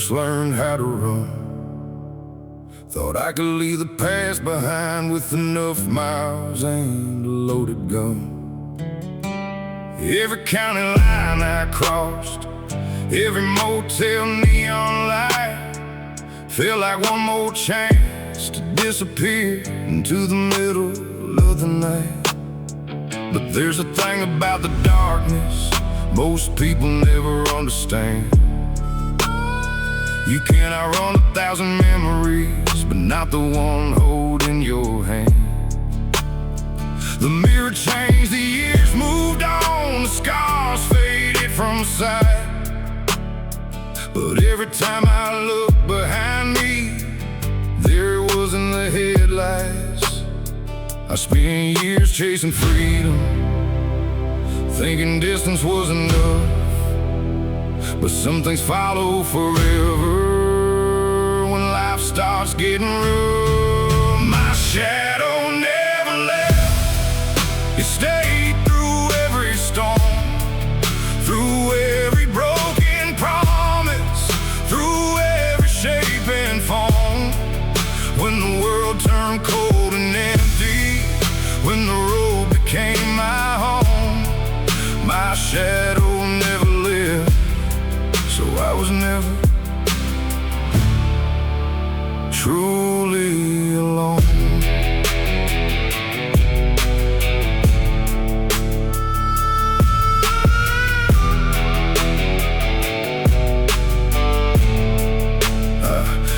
first learned how to run. Thought I could leave the past behind with enough miles and a loaded gun. Every county line I crossed, every motel neon light, felt like one more chance to disappear into the middle of the night. But there's a thing about the darkness most people never understand. You can outrun 1,000 memories, but not the one holding your hand. The mirror changed, the years moved on, the scars faded from sight. But every time I look behind me, there it was in the headlights. I spent years chasing freedom, thinking distance was enough. But some things follow forever when life starts getting rough. My shadow never left. It stayed through every storm, through every broken promise, through every shape and form. When the world turned cold and empty, when the road became my home, my shadow never left. So I was never truly alone.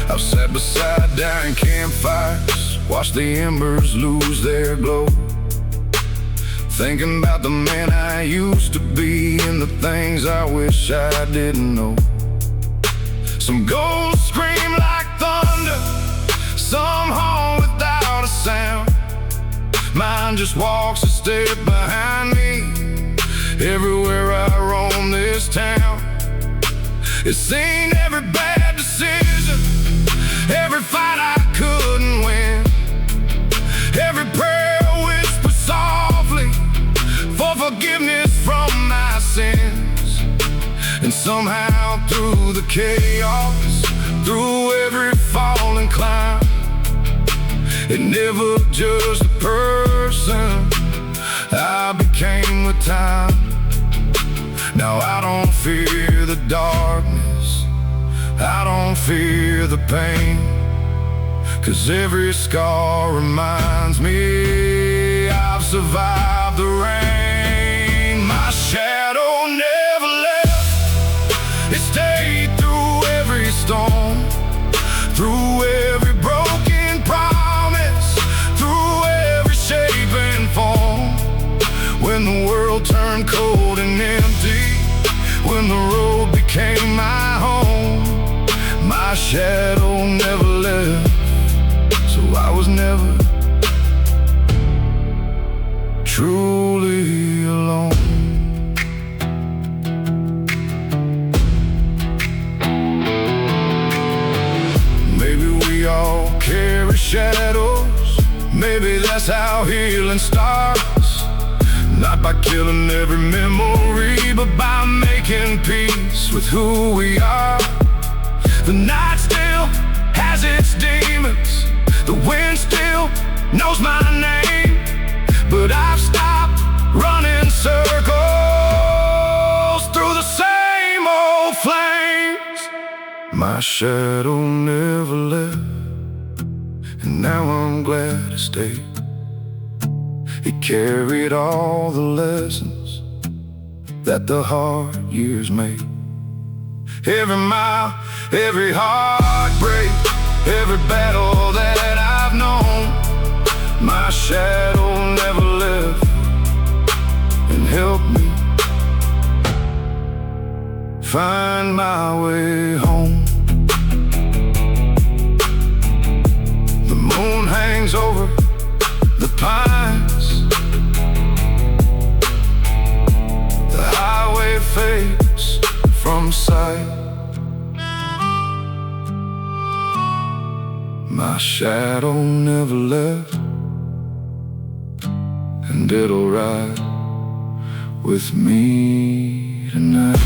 I've sat beside dying campfires, watched the embers lose their glow, thinking about the man I used to be and the things I wish I didn't know. Some ghosts scream like thunder, some haunt without a sound. Mine just walks a step behind me everywhere I roam this town. It's seen every bad decision, every fight I couldn't win, every prayer whispered softly for forgiveness from my sins. And somehow through the chaos, through every fall and climb, it never judged the person I became with time. Now I don't fear the darkness, I don't fear the pain, 'cause every scar reminds me I've survived the rain. My shadow never left. It stayed through every storm, through every broken promise, through every shape and form. When the world turned cold and empty, when the road became my home, my shadow never left. So I was never truly alone. Maybe we all carry shadows, maybe that's how healing starts. Not by killing every memory, but by making peace with who we are. The night still has its demons, the wind still knows my name, but I've stopped running circles through the same old flames. My shadow never left, and now I'm glad it stayed. It carried all the lessons that the hard years made. Every mile, every heartbreak, every battle that I've known, my shadow never left and helped me find my way home. The moon hangs over the pines, the highway fades from sight. My shadow never left, and it'll ride with me tonight.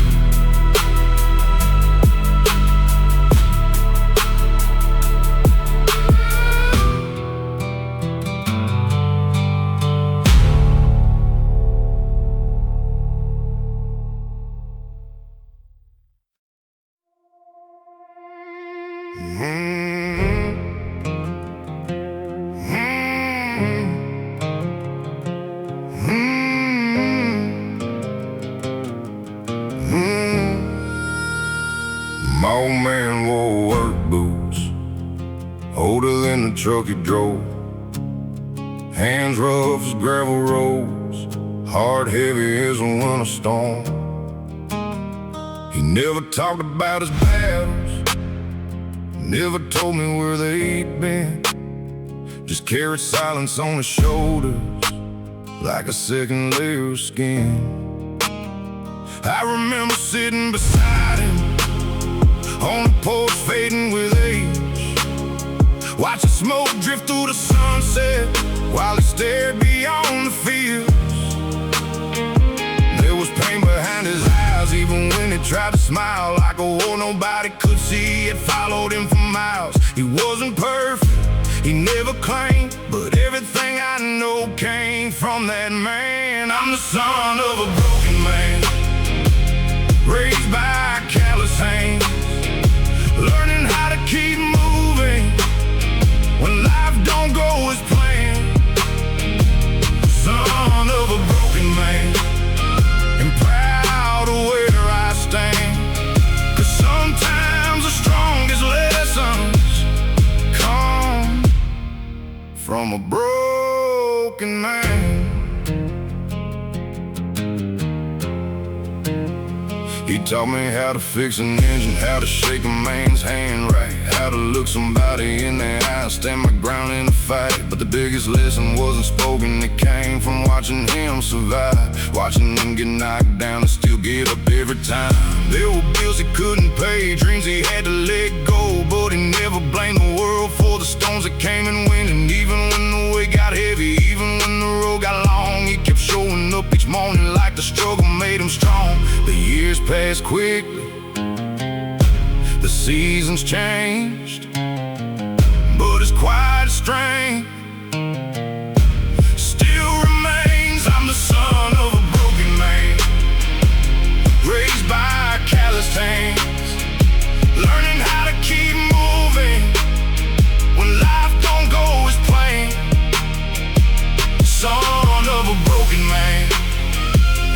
older than the truck he drove. Hands rough as gravel roads, heart heavy as a winter storm. He never talked about his battles, never told me where they'd been. Just carried silence on his shoulders like a second layer of skin. I remember sitting beside him on the porch fading with age, watching smoke drift through the sunset while he stared beyond the fields. There was pain behind his eyes even when he tried to smile, like a war nobody could see. It followed him for miles. He wasn't perfect, he never claimed, but everything I know came from that man. I'm the son of a broken man, raised by callous hands, learning how to keep moving when life don't go as planned. Son of a broken man, and proud of where I stand. 'Cause sometimes the strongest lessons come from a broken man. He taught me how to fix an engine, how to shake a man's hand right, how to look somebody in the eye, stand my ground in a fight. But the biggest lesson wasn't spoken, it came from watching him survive, watching him get knocked down and still get up every time. There were bills he couldn't pay, dreams he had to let go, but he never blamed the world for the storms that came and went. And even when the weight got heavy, even when the road got long, he kept showing up each morning like the struggle made him strong. The years passed quickly, the seasons changed, but his quiet strength still remains. I'm the son of a broken man, raised by calloused hands, learning how to keep moving when life don't go as planned. Son of a broken man,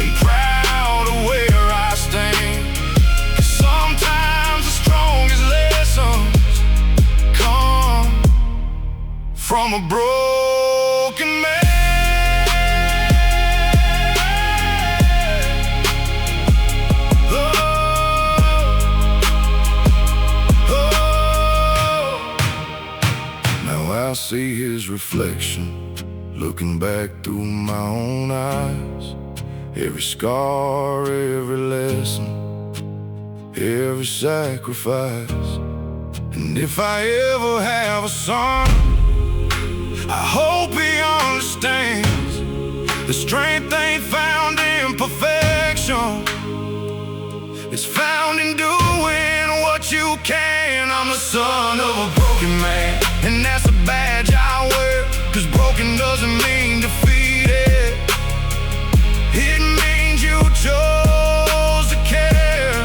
and proud of where I stand. 'Cause sometimes the strongest lessons come from a broken man. Now I see his reflection looking back through my own eyes. Every scar, every lesson, every sacrifice. And if I ever have a son, I hope he understands the strength ain't found in perfection, it's found in doing what you can. I'm the son of a broken man, and that's a badge I wear. 'Cause broken doesn't mean defeated, it means you chose to care.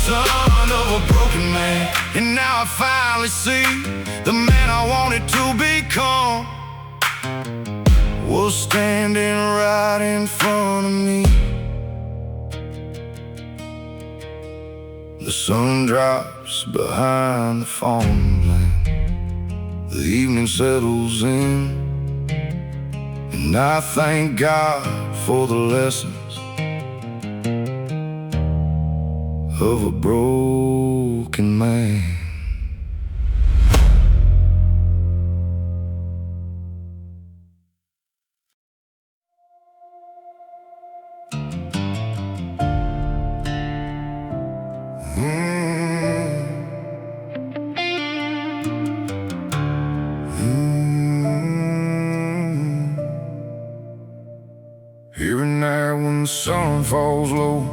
Son of a broken man, and now I finally see the man I wanted to become was standing right in front of me. The sun drops behind the farmland, the evening settles in, and I thank God for the lessons of a broken man. Here and there when the sun falls low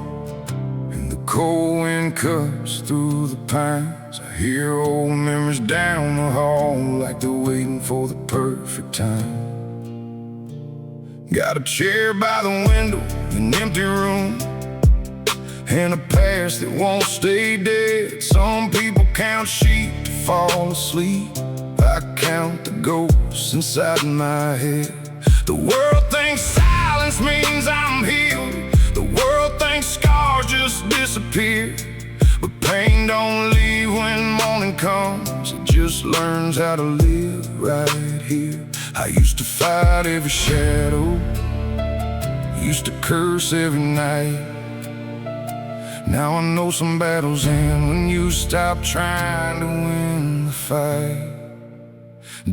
and the cold wind cuts through the pines, I hear old memories down the hall like they're waiting for the perfect time. Got a chair by the window, an empty room, and a past that won't stay dead. Some people count sheep to fall asleep, I count the ghosts inside my head. The world thinks silence means I'm healed, the world thinks scars just disappear, but pain don't leave when morning comes, it just learns how to live right here. I used to fight every shadow, used to curse every night. Now I know some battles end when you stop trying to win the fight.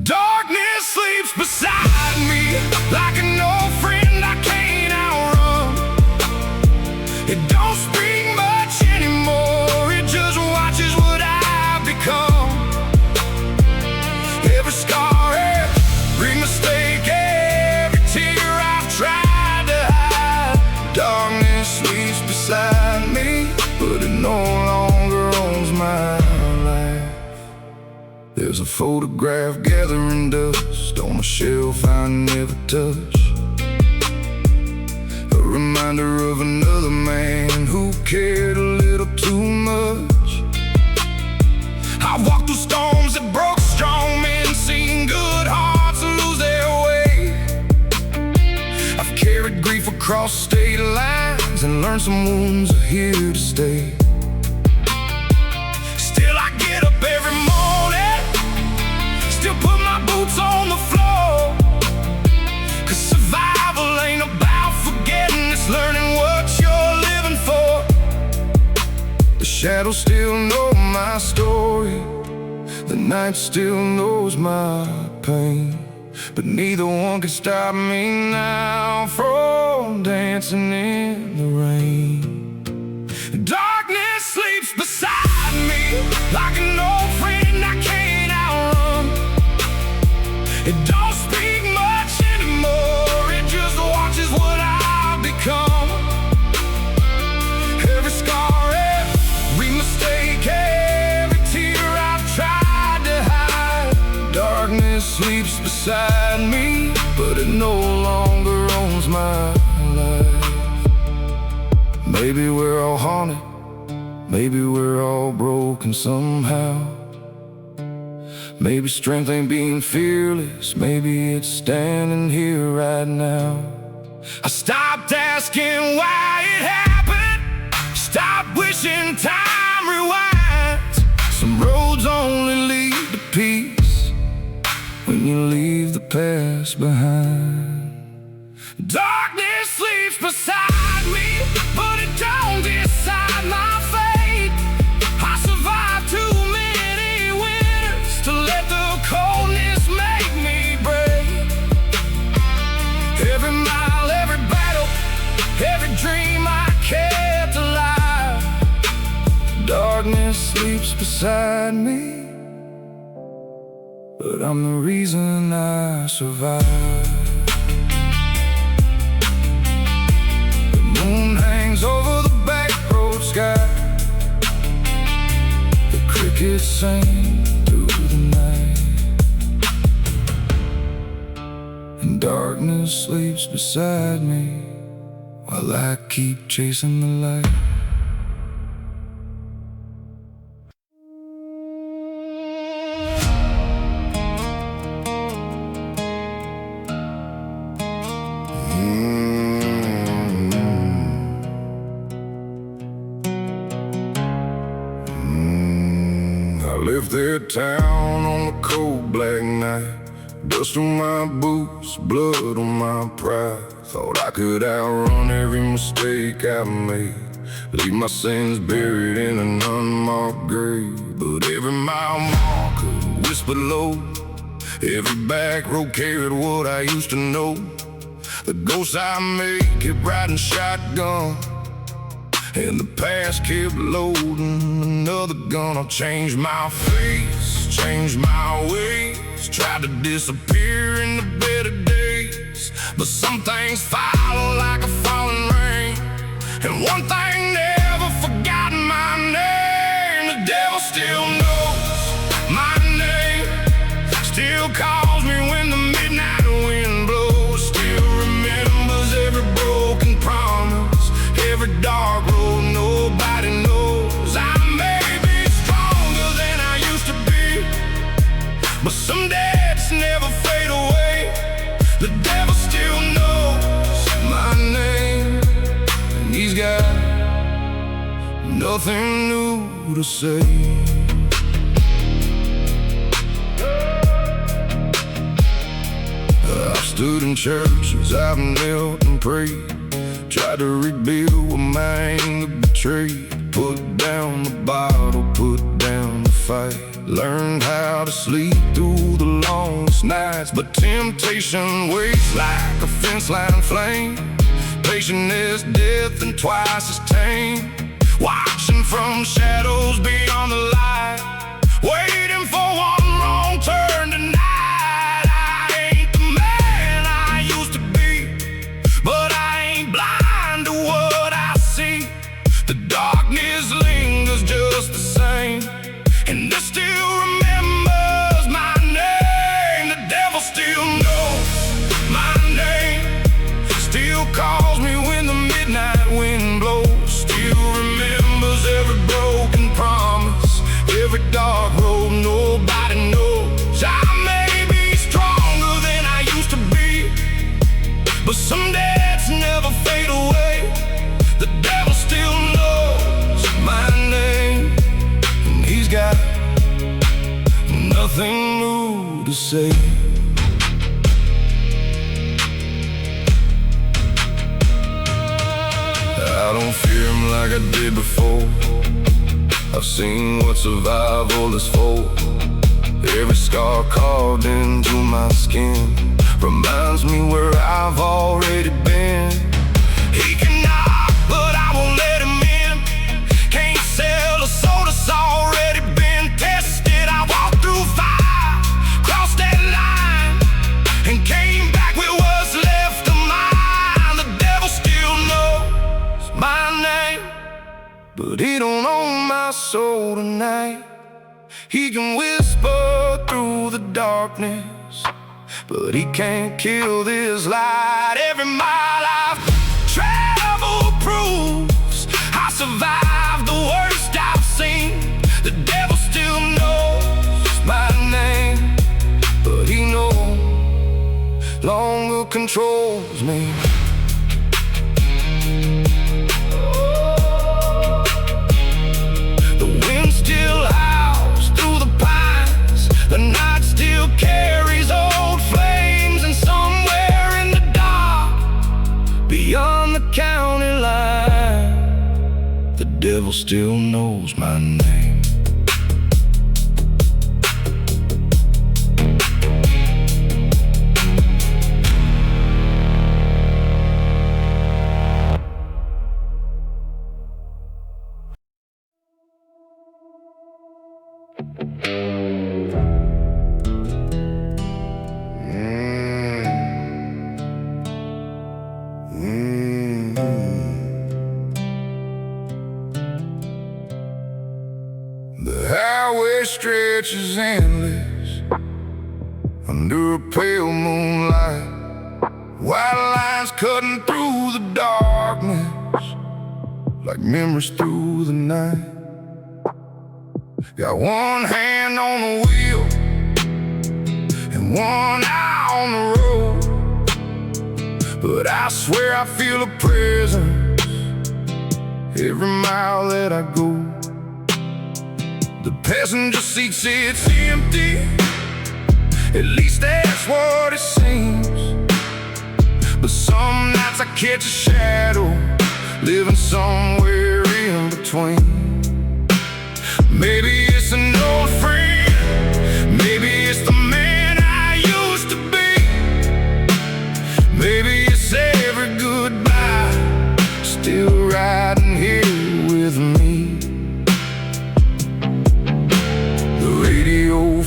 Darkness sleeps beside me like an old friend I can't outrun. It don't speak much anymore, it just watches what I've become. Every scar, every mistake, every tear I've tried to hide. Darkness sleeps beside me, but it no longer owns my life. There's a photograph gathering dust on a shelf I never touch, a reminder of another man who cared a little too much. I've walked through storms that broke strong men, seen good hearts lose their way. I've carried grief across state lines and learned some wounds are here to stay. Still I get up every morning, still put my boots on the floor, 'cause survival ain't about forgetting, it's learning what you're living for. The shadows still know my story, the night still knows my pain, but neither one can stop me now from dancing in the rain. Darkness sleeps beside me like an old friend I can't outrun. It don't speak much anymore, it just watches what I've become. Every scar, every mistake, every tear I've tried to hide. Darkness sleeps beside me, but it no longer owns my life. Maybe we're all haunted, maybe we're all broken somehow. Maybe strength ain't being fearless, maybe it's standing here right now. I stopped asking why it happened, stopped wishing time rewinds. Some roads only lead to peace when you leave the past behind. Darkness sleeps beside me, but it don't decide my fate. I survived too many winters to let the coldness make me brave. Every mile, every battle, every dream I kept alive. Darkness sleeps beside me, but I'm the reason I survive. The moon hangs over the backroad sky, the crickets sing through the night, and darkness sleeps beside me while I keep chasing the light. I left that town on a cold black night, dust on my boots, blood on my pride. Thought I could outrun every mistake I made, leave my sins buried in an unmarked grave. But every mile marker whispered low, every back road carried what I used to know. The ghosts I made kept riding shotgun, and the past kept loading another gun. I'll change my face, change my ways, tried to disappear in the better days, but some things follow like a falling rain, and one thing never forgot my name. The devil still knows my name, still calls me when the midnight wind blows, still remembers every broken promise, every dark road nobody knows. I may be stronger than I used to be, but some days never fade away. The devil still knows my name, and he's got nothing new to say. I've stood in churches, I've knelt and prayed, tried to rebuild what my anger betrayed. Put down the bottle, put down the fight, learned how to sleep through the longest nights. But temptation waits like a fence line flame, patient as death and twice as tame. Watching from shadows beyond the light, waiting for one wrong turn tonight. I ain't the man I used to be, but I ain't blind to what I see. The darkness lingers just the same, and it still remembers my name. The devil still knows my name, still calls me when the midnight wind blows, still remembers every broken promise, every dark road nobody knows. I may be stronger than I used to be, but some days never fade away. The devil still knows my name, and he's got nothing new to say. I don't fear him like I did before. I've seen what survival is for. Every scar carved into my skin reminds me where I've already been. He can knock, but I won't let him in. Can't sell a soul that's already been tested. I walked through fire, crossed that line, and came back with what's left of mine. The devil still knows my name, but he don't own my soul tonight. He can whisper through the darkness, but he can't kill this light. Every mile I've traveled proves I survived the worst I've seen. The devil still knows my name, but he no longer controls me. The night still carries old flames, and somewhere in the dark, beyond the county line, the devil still knows my name. The highway stretches endless under a pale moonlight, white lines cutting through the darkness like memories through the night. Got one hand on the wheel and one eye on the road, but I swear I feel a presence every mile that I go. The passenger seat sits empty, at least that's what it seems. But some nights I catch a shadow, living somewhere in between. Maybe it's an old friend, maybe it's the man I used to be, maybe it's every goodbye still riding here with me.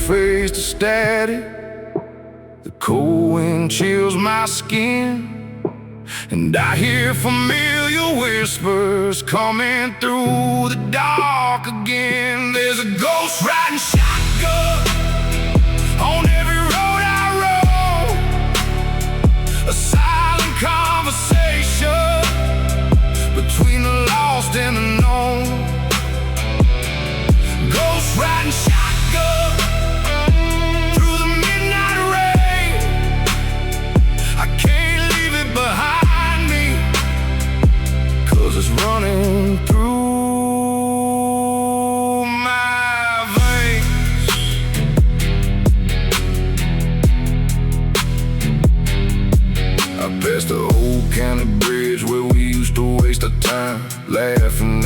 Fades to static, the cold wind chills my skin, and I hear familiar whispers coming through the dark again. There's a ghost riding shotgun on every road I roam, a silent conversation between the lost and the known. Ghost riding shotgun through the midnight rain. I can't leave it behind me, 'cause it's running through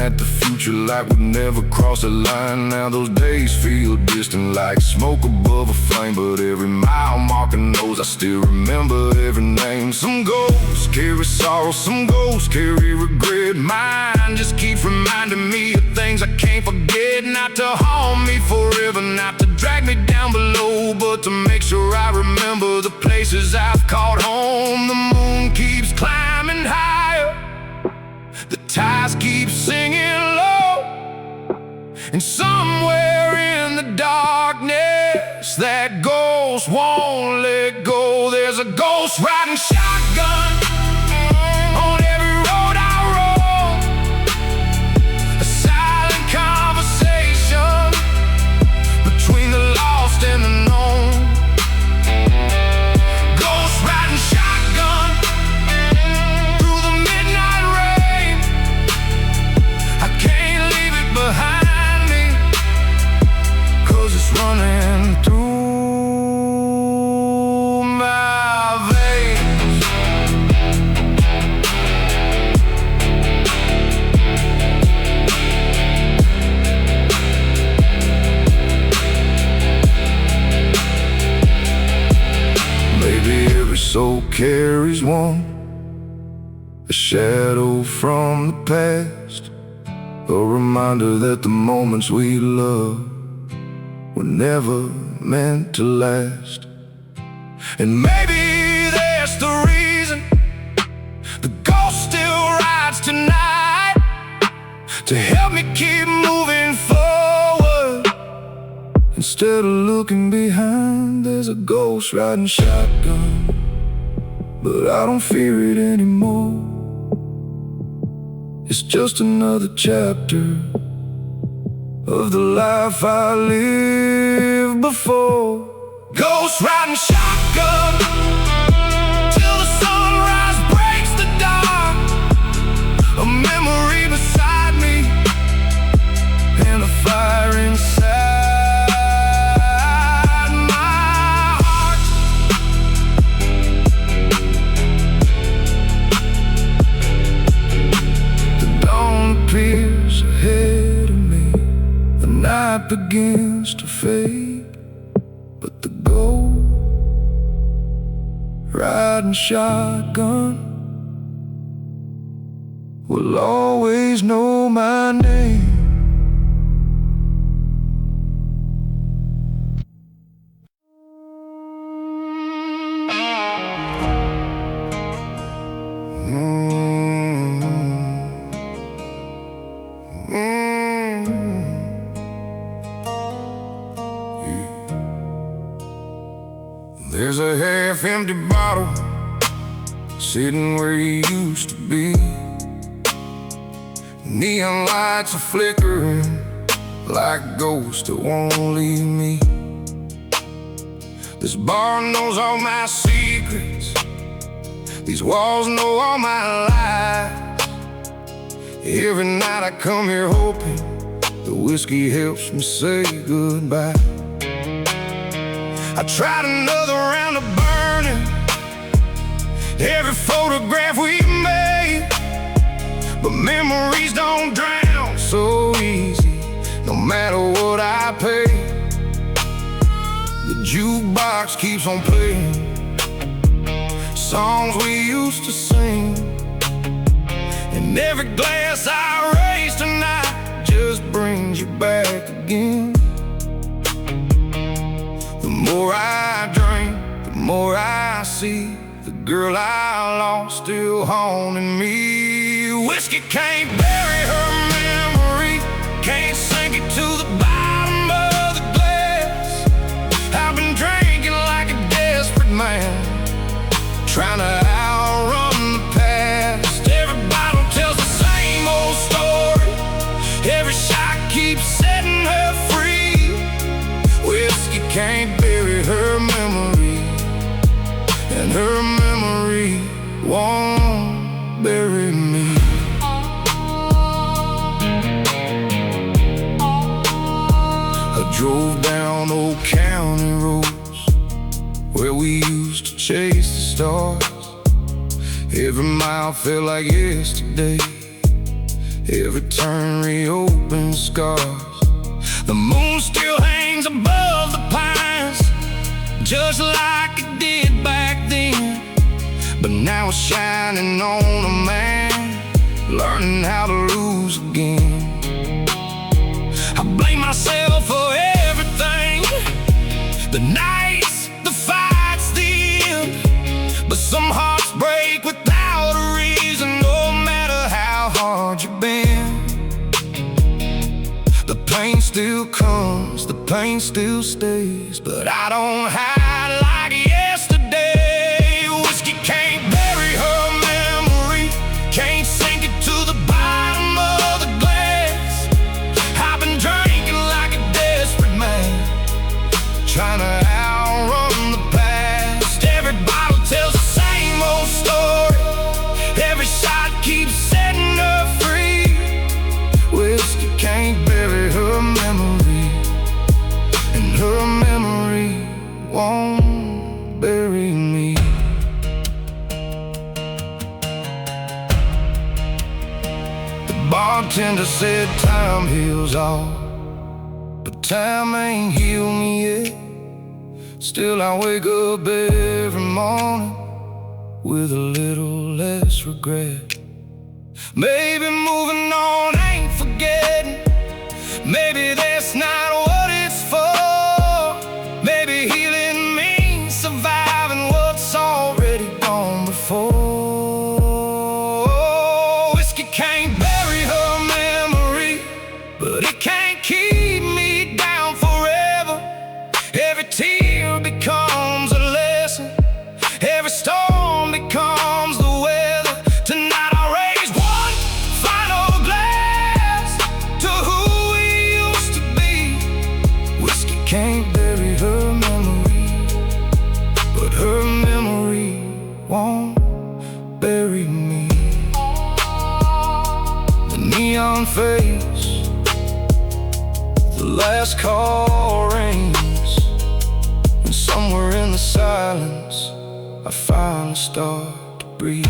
at the future like we'd never cross a line. Now those days feel distant like smoke above a flame, but every mile marker knows I still remember every name. Some ghosts carry sorrow, some ghosts carry regret. Mine just keeps reminding me of things I can't forget. Not to haunt me forever, not to drag me down below, but to make sure I remember the places I've called home. The moon keeps climbing higher, the tides keep singing low, and somewhere in the darkness that ghost won't let go. There's a ghost riding shotgun on every road I roll, a silent conversation between the lost and the known. Ghost riding shotgun through the midnight rain. I can't leave it behind me, 'cause it's running through my veins. Maybe every soul carries one, a shadow from the past, a reminder that the moments we love were never meant to last. And maybe that's the reason the ghost still rides tonight, to help me keep moving forward. Instead of looking behind, there's a ghost riding shotgun, but I don't fear it anymore. It's just another chapter of the life I lived before. Ghost riding shotgun till the sunrise breaks the dark, a memory beside me and a fire inside my heart. The dawn appears ahead of me, the night begins to fade, but the ghost riding shotgun will always know my name. There's a half-empty bottle sitting where he used to be. Neon lights are flickering like ghosts that won't leave me. This bar knows all my secrets, these walls know all my lies. Every night I come here hoping the whiskey helps me say goodbye. I tried another round of burning every photograph we made, but memories don't drown so easy, no matter what I pay. The jukebox keeps on playing songs we used to sing, and every glass I raise tonight just brings you back again. The more I drink, the more I see the girl I lost still haunting me. Whiskey can't bury her memory, can't sink it to the bottom of the glass. I've been drinking like a desperate man, trying to outrun the past. Every bottle tells the same old story, every shot keeps setting her free. Whiskey can't bury her memory, and her memory won't bury me. I drove down old county roads where we used to chase the stars. Every mile felt like yesterday, Every turn reopens scars. The moon still hangs above the pines, just like it did back then. But now it's shining on a man, learning how to lose again. I blame myself for everything, the nights, the fights, the end. But some hearts break without a reason, no matter how hard you've been. The pain still comes, the pain still stays, but I don't hide like yesterday. Whiskey can't bury her memory, can't sink it to the bottom of the glass. I've been drinking like a desperate man, trying to outrun the past. Every bottle tells the same old story, every shot keeps setting her free. Whiskey can't bury her memory, and her memory won't bury me. The bartender said time heals all, but time ain't healed me yet. Still I wake up every morning with a little less regret. Maybe moving on ain't forgetting, maybe that's not what it's for. Maybe healing means surviving what's already gone before. Whiskey can't bury her memory, but it can't keep me down forever. Every tear becomes a lesson, every storm becomes the weather. Tonight I'll raise one final glass to who we used to be. Whiskey can't bury her memory, but her memory won't bury me. The neon face, the last call rings, and somewhere in the silence I finally start to breathe.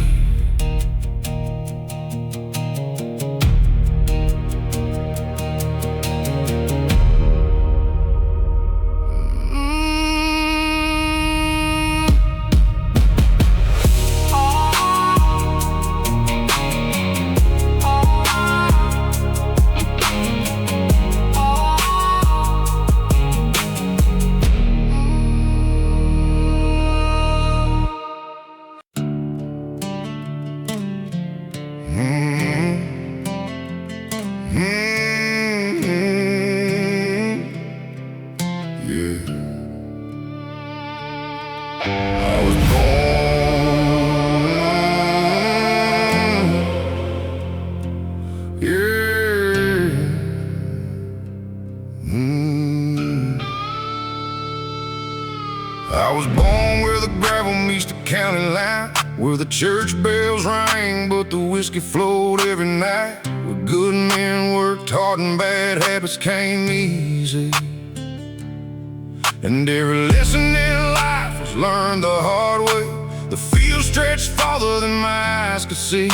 I was born where the gravel meets the county line, where the church bells rang but the whiskey flowed every night, where good men worked hard and bad habits came easy. And every lesson in life was learned the hard way. The field stretched farther than my eyes could see,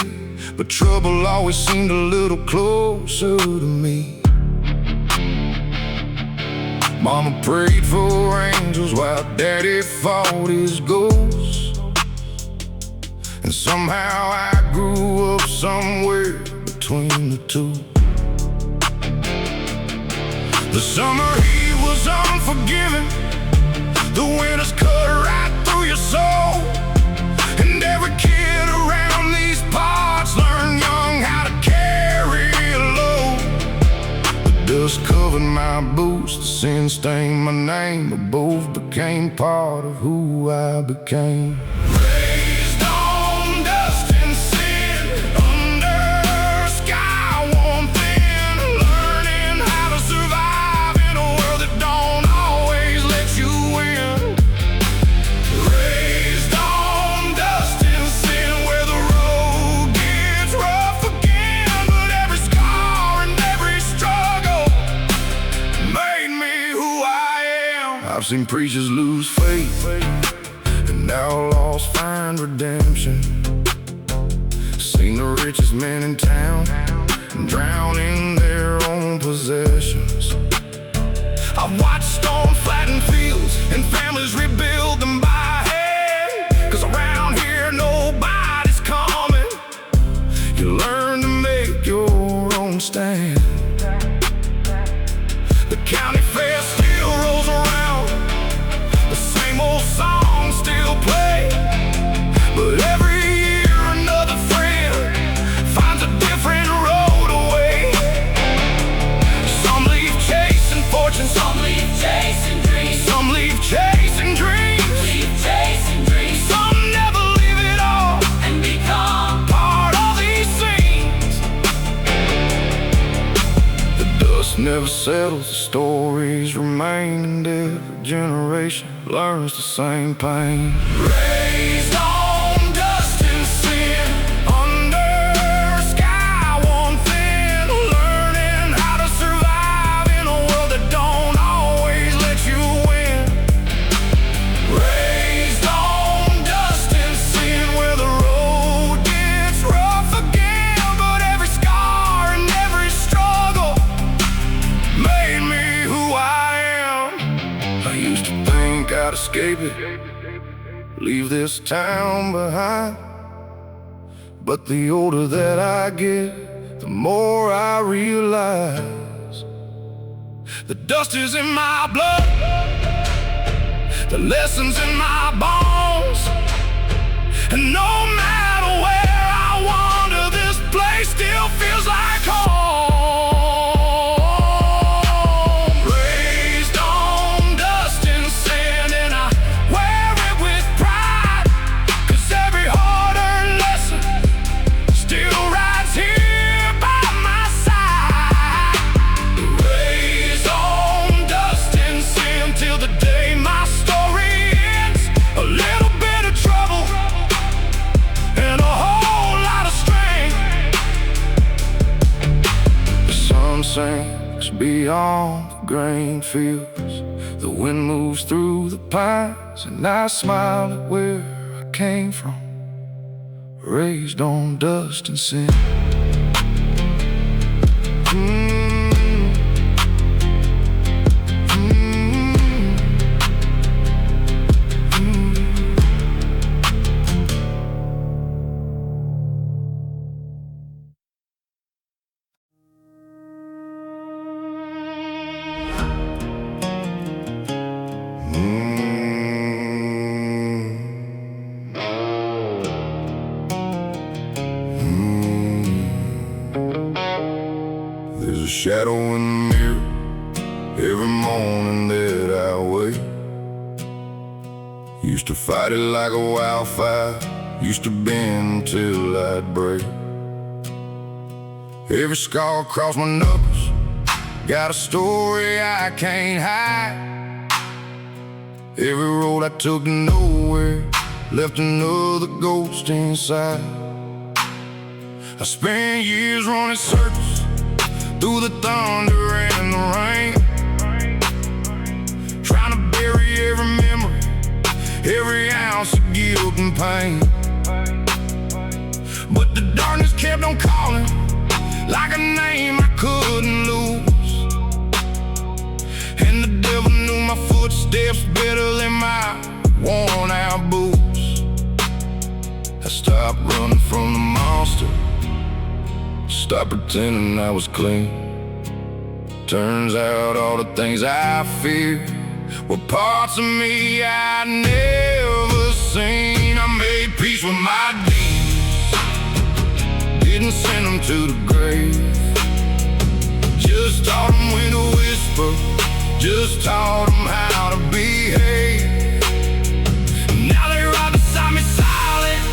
but trouble always seemed a little closer to me. Mama prayed for angels while Daddy fought his ghosts, and somehow I grew up somewhere between the two. The summer heat was unforgiving, the winters cut right through your soul, and every kid around these parts learned young how to carry a load. The dust covered my boots, the sin stained my name, but both became part of who I became. Raised on dust and sin, under a sky warm thin, learning how to survive in a world that don't always let you win. Raised on dust and sin, where the road gets rough again, but every scar and every struggle made me who I am. I've seen preachers lose faith and outlaws find redemption, seen the richest men in town and drown in their own possessions. I've watched storms flatten fields and families rebuild them by hand. 'Cause around here nobody's coming. You learn to make your own stand. The county fair still rolls around, the same old songs still play, but every year another friend finds a different road away. Some leave chasing fortune, some leave chasing dreams, some leave chasing dreams, some never leave it all and become part of these scenes. The dust never settles, the stories remain, and every generation learns the same pain. Raised on dust and sin, under a sky worn thin, learning how to survive in a world that don't always let you win. Raised on dust and sin, where the road gets rough again, but every scar and every struggle made me who I am. I used to think I'd escape it, leave this town behind, but the older that I get, the more I realize the dust is in my blood, the lessons in my bones, and no matter where I wander, this place still feels like home. Raised on dust and sand, and I wear it with pride, 'cause every hard-earned lesson still rides here by my side. Raised on dust and sand till the day my story ends. A little bit of trouble and a whole lot of strength. The sun sinks beyond the grain fields, the wind moves through the pines, and I smile at where I came from, raised on dust and sin. There's a shadow in the mirror every morning that I wake. Used to fight it like a wildfire, used to bend till I'd break. Every scar across my knuckles got a story I can't hide. Every road I took to nowhere left another ghost inside. I spent years running circles through the thunder and the rain, trying to bury every memory, every ounce of guilt and pain. But the darkness kept on calling, like a name I couldn't lose. And the devil knew my footsteps better than my worn-out boots. I stopped running from the monster, stopped pretending I was clean. Turns out all the things I feared were parts of me I'd never seen. I made peace with my demons, didn't send them to the grave. Just taught them when to whisper, just taught them how to behave. Now they ride beside me silent,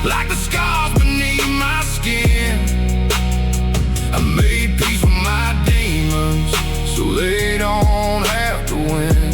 like the scars beneath my skin. I made peace with my demons so they don't have to win.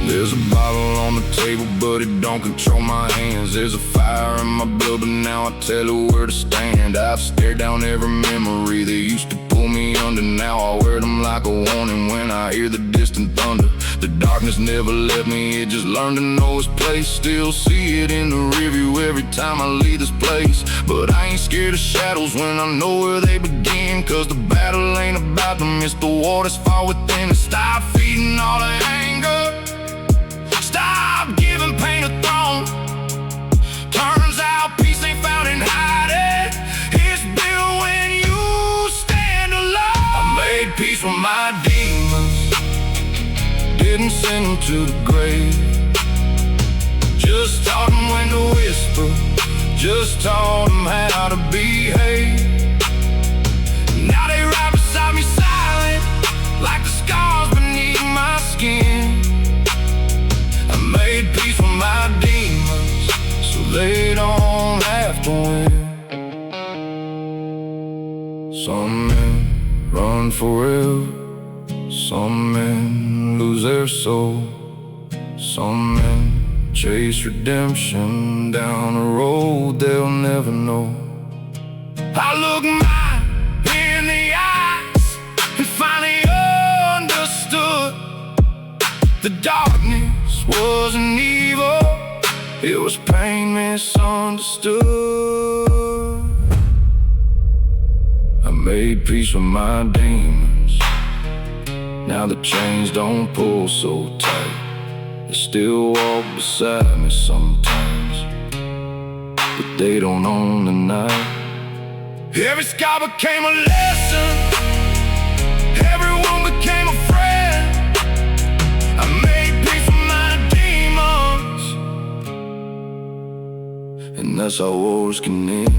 There's a bottle on the table, but it don't control my hands. There's a fire in my blood, but now I tell her where to stand. I've stared down every memory that used to pull me under. Now I wear them like a warning when I hear the distant thunder. The dark darkness never left me, it just learned to know its place. Still see it in the rearview every time I leave this place. But I ain't scared of shadows when I know where they begin, cause the battle ain't about them, it's the war that's far within. And stop feeding all the anger, stop giving pain a throne. Turns out peace ain't found in hiding, it's built when you stand alone. I made peace with my demons, didn't send them to the grave. Just taught them when to whisper, just taught them how to behave. Now they right beside me silent, like the scars beneath my skin. I made peace with my demons, so they don't have to win. Some men run forever, some men lose their soul, some men chase redemption down a road they'll never know. I look mine in the eyes and finally understood the darkness wasn't evil, it was pain misunderstood. I made peace with my demons, now the chains don't pull so tight. They still walk beside me sometimes, but they don't own the night. Every scar became a lesson, everyone became a friend. I made peace with my demons, and that's how wars can end.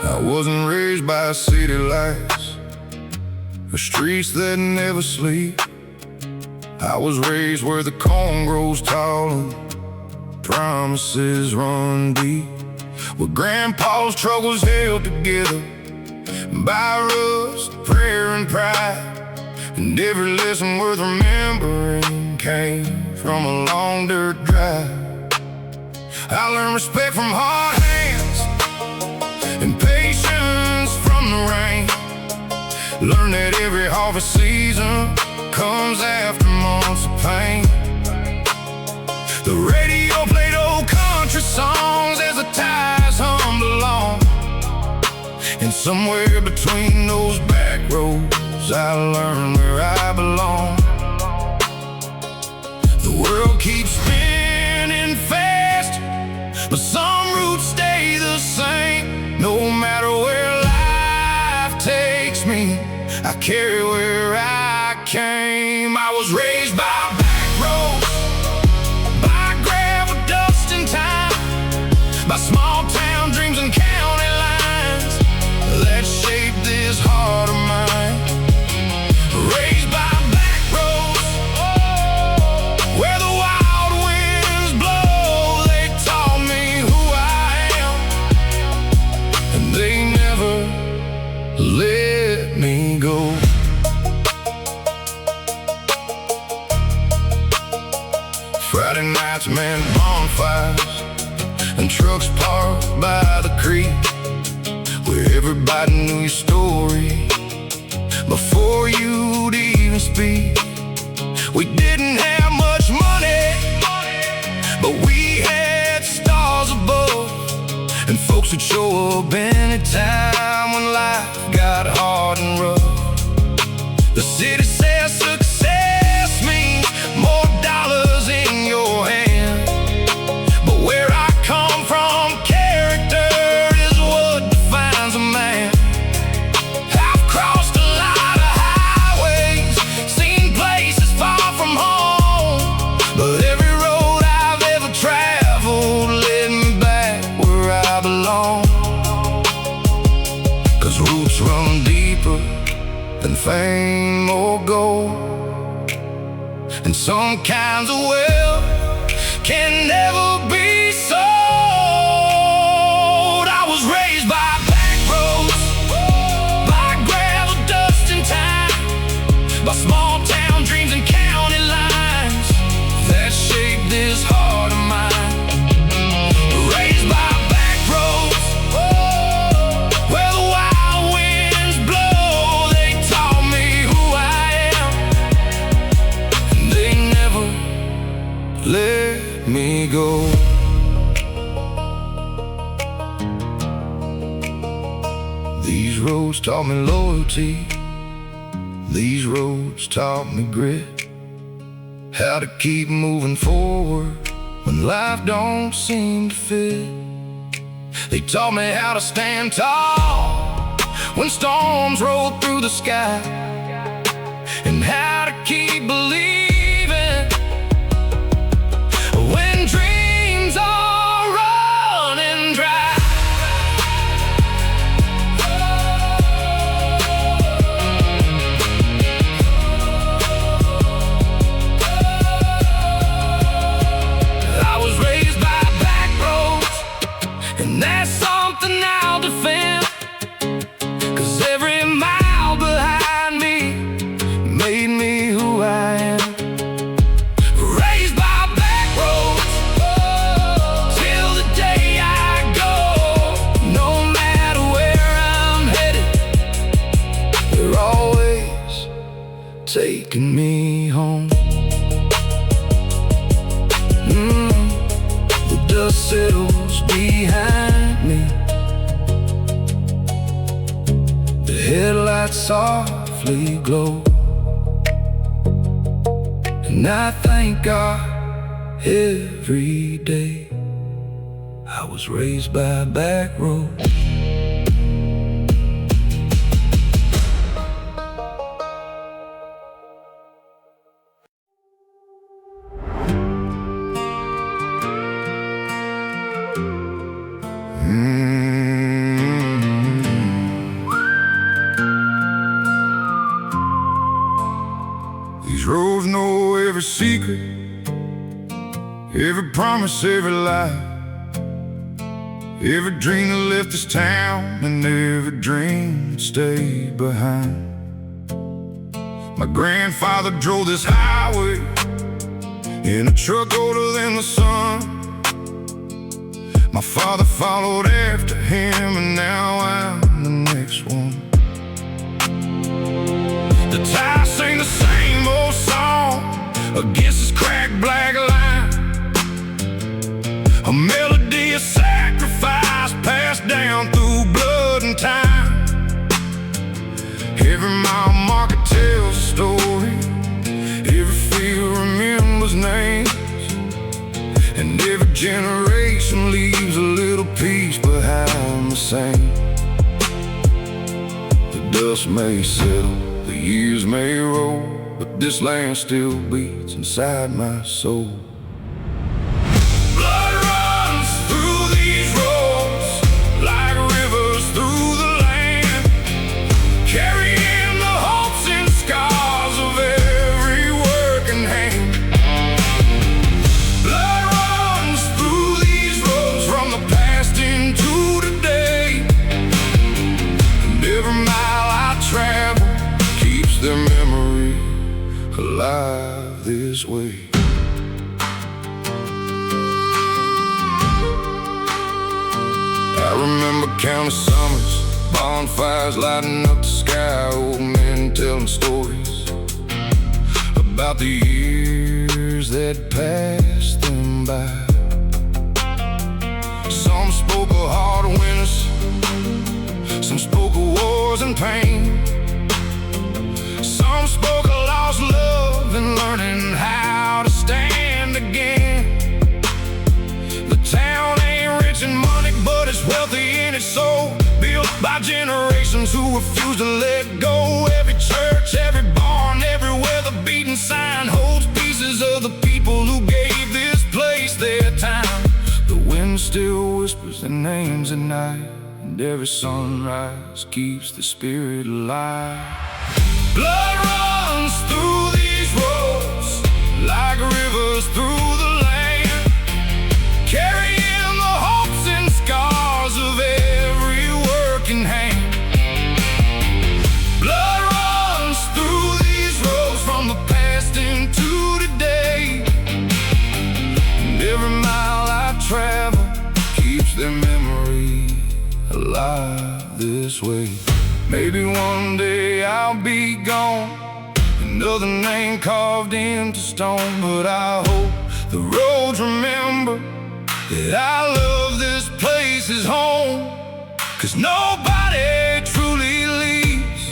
I wasn't raised by city lights or streets that never sleep. I was raised where the corn grows tall and promises run deep, where grandpa's struggles held together by rust, prayer, and pride. And every lesson worth remembering came from a long dirt drive. I learned respect from hard hands and patience from the rain. Learn that every harvest season comes after months of pain. The radio played old country songs as the ties hummed along, and somewhere between those back roads I learned where I belong. The world keeps spinning fast, but some roots stay the same. No matter where life takes me, I carry where I came. I was raised by backroads, by gravel, dust, and time, by small town dreams and county lines that shaped this heart of mine. Raised by backroads, where the wild winds blow, they taught me who I am, and they never let me go. Friday nights meant bonfires and trucks parked by the creek, where everybody knew your story before you'd even speak. We didn't have much money, but we had stars above, and folks would show up anytime when life got hard and rough. The city says success means more dollars in your hand, but where I come from, character is what defines a man. I've crossed a lot of highways, seen places far from home, but every road I've ever traveled led me back where I belong. 'Cause roots run deep deeper than fame or gold. And some kinds of wealth can never be sold. I was raised by backroads, by gravel, dust, and time, by small town dreams and county lines that shaped this heart of mine. Raised by backroads, where the wild winds blow. They taught me who I am, and they never let me go. These roads taught me loyalty. These roads taught me grit, how to keep moving forward when life don't seem to fit. They taught me how to stand tall when storms roll through the sky, and how to keep believing when dreams are running dry. I was raised by backroads, and that's something I'll defend, 'cause every mile behind me made me who I am. Raised by backroads till the day I go. No matter where I'm headed, they're always taking me home. The dust settles behind me, the headlights softly glow, and I thank God every day I was raised by a back road. These roads know every secret, every promise, every lie, every dream that left this town, and every dream that stayed behind. My grandfather drove this highway in a truck older than the sun. My father followed after him, and now I'm the next one. The tires sing the same old song against this cracked black line, a melody of sacrifice passed down through blood and time. Every mile marker tells a story, every field remembers names, and every generation leaves a little piece behind the same. The dust may settle, the years may roll, but this land still beats inside my soul. Blood runs through these roads like rivers through the land, carrying the hopes and scars of every working hand. Blood runs through these roads from the past into today, and every mile I travel keeps their memory alive this way. I remember countless summers, bonfires lighting up the sky, old men telling stories about the years that passed them by. Some spoke of hard winters, some spoke of wars and pain, some spoke of lost love and learning how to stand again. The town ain't rich in money, but it's wealthy in its soul, built by generations who refuse to let go. Every church, every barn, everywhere the beaten sign holds pieces of the people who gave this place their time. The wind still whispers their names at night, and and every sunrise keeps the spirit alive. Blood runs through these roads like rivers through the land, carrying the hopes and scars of every working hand. Blood runs through these roads from the past into today, and every mile I travel keeps their memory alive this way. Maybe one day I'll be gone, another name carved into stone, but I hope the roads remember that I love this place as home. 'Cause nobody truly leaves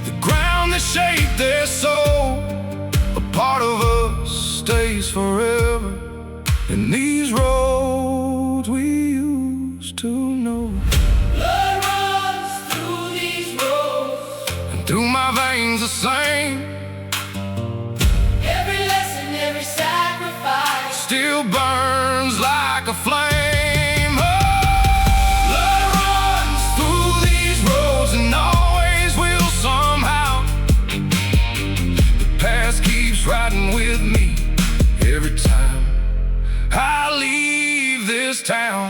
the ground that shaped their soul. A part of us stays forever in these roads we used to know. Blood runs through these roads, And through my veins the same. every lesson, every sacrifice Still burns like a flame. Oh, blood runs through these roads and always will somehow. The past keeps riding with me every time I leave this town.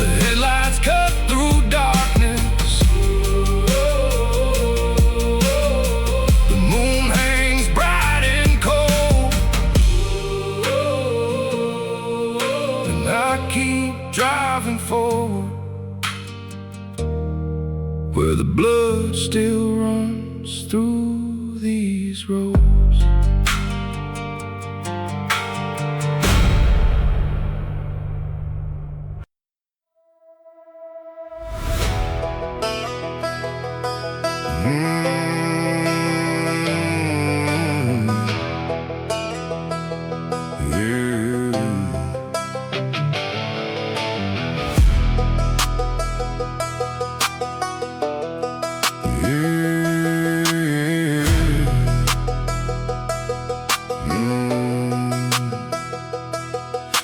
The headlights cut through darkness, the moon hangs bright and cold, and I keep driving forward where the blood still runs through these roads.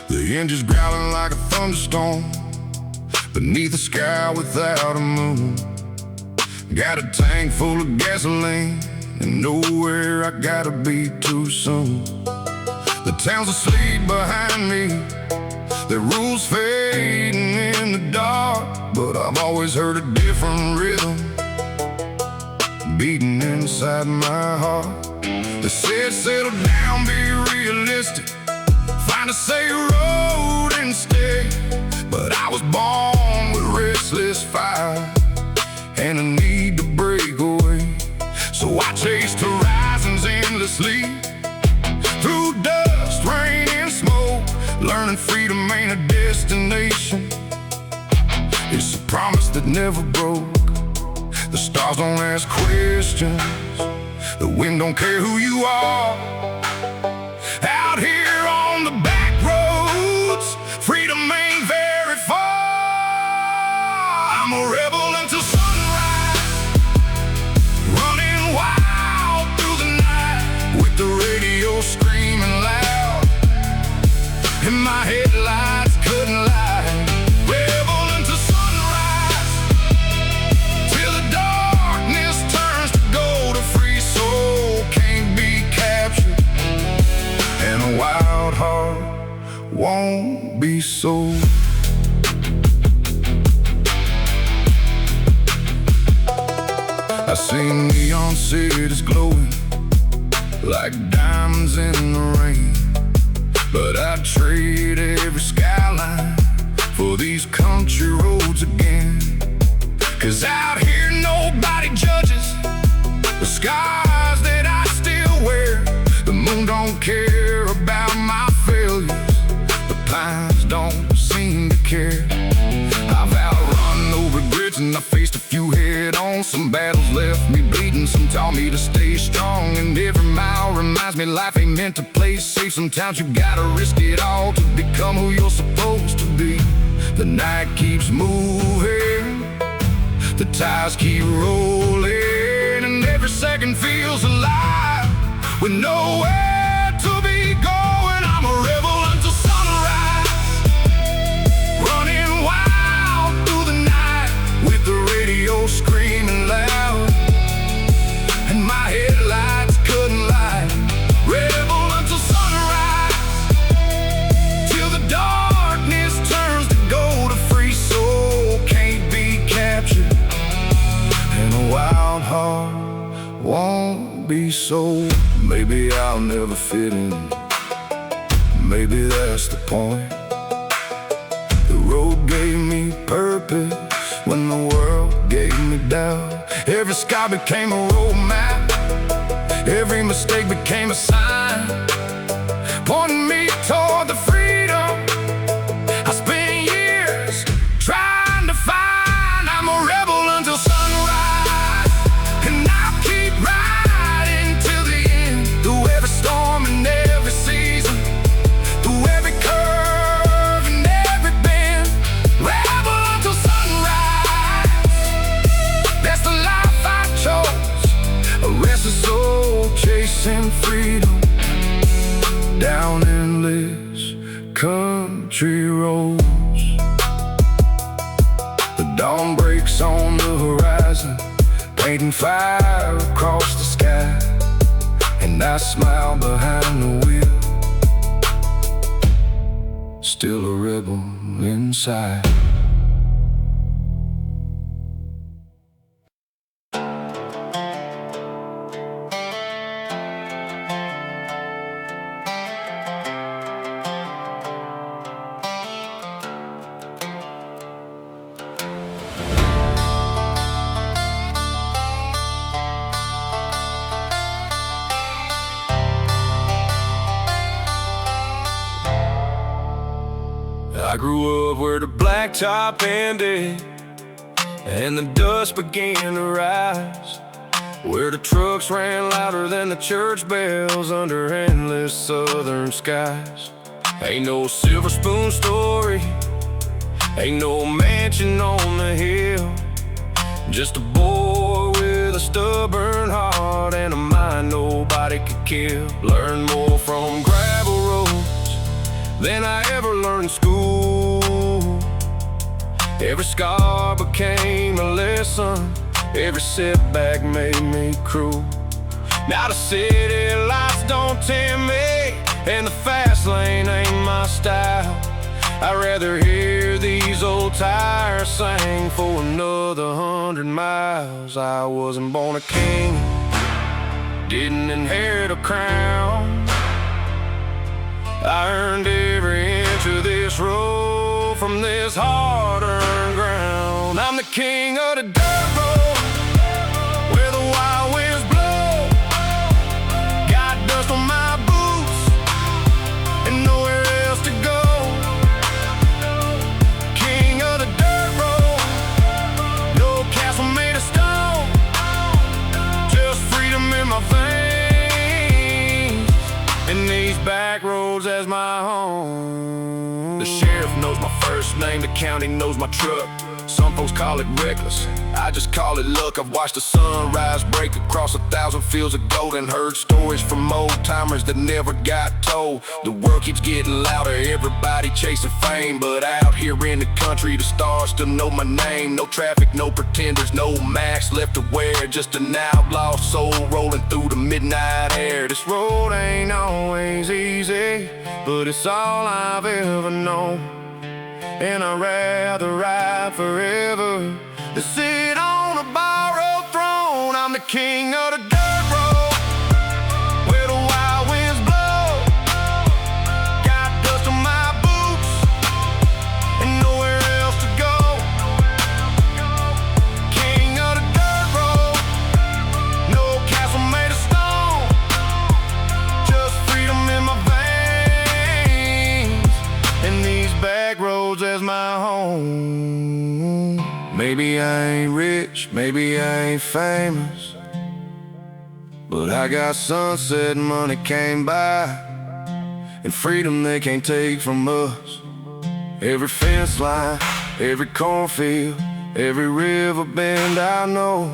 The engine's growling like a thunderstorm beneath a sky without a moon. Got a tank full of gasoline and nowhere I gotta be too soon. The town's asleep behind me, their rules fading in the dark, but I've always heard a different rhythm beating inside my heart. They said settle down, be realistic, find a safe road and stay. But I was born with restless fire and a need to break away. So I chased horizons endlessly, through dust, rain and smoke, learning freedom ain't a destination, it's a promise that never broke. The stars don't ask questions, the wind don't care who you are. Out here on the back roads, freedom ain't very far. I'm a rebel until sunrise, running wild through the night, with the radio screaming loud and my headlights couldn't lie. Rebel until sunrise, till the darkness turns to gold. A free soul can't be captured, and a wild heart won't be sold. I see neon cities glowing like diamonds in the rain, but I'd trade every skyline for these country roads again. 'Cause out here nobody judges the scars that I still wear. The moon don't care about my failures, the pines don't seem to care. I've outrun no regrets and I faced a few head-on. Some battles left me bleeding, some taught me to stay strong. And every mile reminds me life ain't meant to play safe. Sometimes you gotta risk it all to become who you're supposed to be. The night keeps moving, the tires keep rolling, and every second feels alive with nowhere to be going. I'm a rebel until sunrise, radio screaming loud, and my headlights couldn't light. Rebel until sunrise, till the darkness turns to gold. A free soul can't be captured, and a wild heart won't be sold. Maybe I'll never fit in, maybe that's the point. The road gave me purpose when the world gave me doubt. Every sky became a road map, every mistake became a sign, pointing me toward the freedom I spent years trying to find. I'm a rebel until sunrise, and I'll keep riding till the end. Through every storm and every season, through every curve and every bend. Rebel until sunrise, that's the life I chose. A restless soul chasing freedom down endless country roads. The dawn breaks on the horizon, painting fire across the sky, and I smile behind the wheel, still a rebel inside. I grew up where the blacktop ended and the dust began to rise, where the trucks ran louder than the church bells under endless southern skies. Ain't no silver spoon story, ain't no mansion on the hill, just a boy with a stubborn heart and a mind nobody could kill. Learned more from gravel roads than I ever learned in school. Every scar became a lesson, every setback made me cruel. Now the city lights don't tempt me, and the fast lane ain't my style. I'd rather hear these old tires sing for another 100 miles. I wasn't born a king, didn't inherit a crown. I earned every inch of this road from this hard-earned ground. I'm the king of the dirt road, where the wild winds blow. Got dust on my boots and nowhere else to go. King of the dirt road, no castle made of stone, just freedom in my veins, and these back roads as my home. The sheriff knows my first name, the county knows my truck. Some folks call it reckless, I just call it luck. I've watched the sunrise break across 1,000 fields of gold and heard stories from old-timers that never got told. The world keeps getting louder, everybody chasing fame, but out here in the country, the stars still know my name. No traffic, no pretenders, no masks left to wear, just an outlaw soul rolling through the midnight air. This road ain't always easy, but it's all I've ever known, and I'd rather ride forever than sit on a borrowed throne. I'm the king of the dirt road, where the wild winds blow. Got dust on my boots and nowhere else to go. King of the dirt road, no castle made of stone, just freedom in my veins, and these back roads as my home. Maybe I ain't rich, maybe I ain't famous, but I got sunset money came by, and freedom they can't take from us. Every fence line, every cornfield, every river bend I know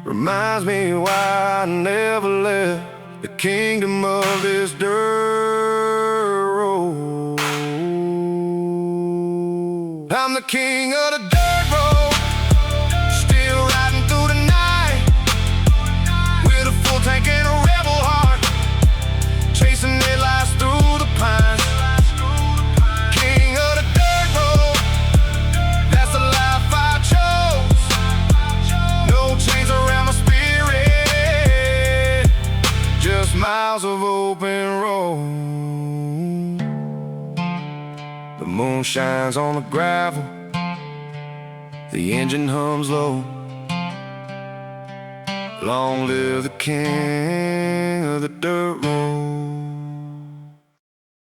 reminds me why I never left the kingdom of this dirt road. I'm the king of the dirt road, still miles of open road. The moon shines on the gravel, the engine hums low. Long live the king of the dirt road.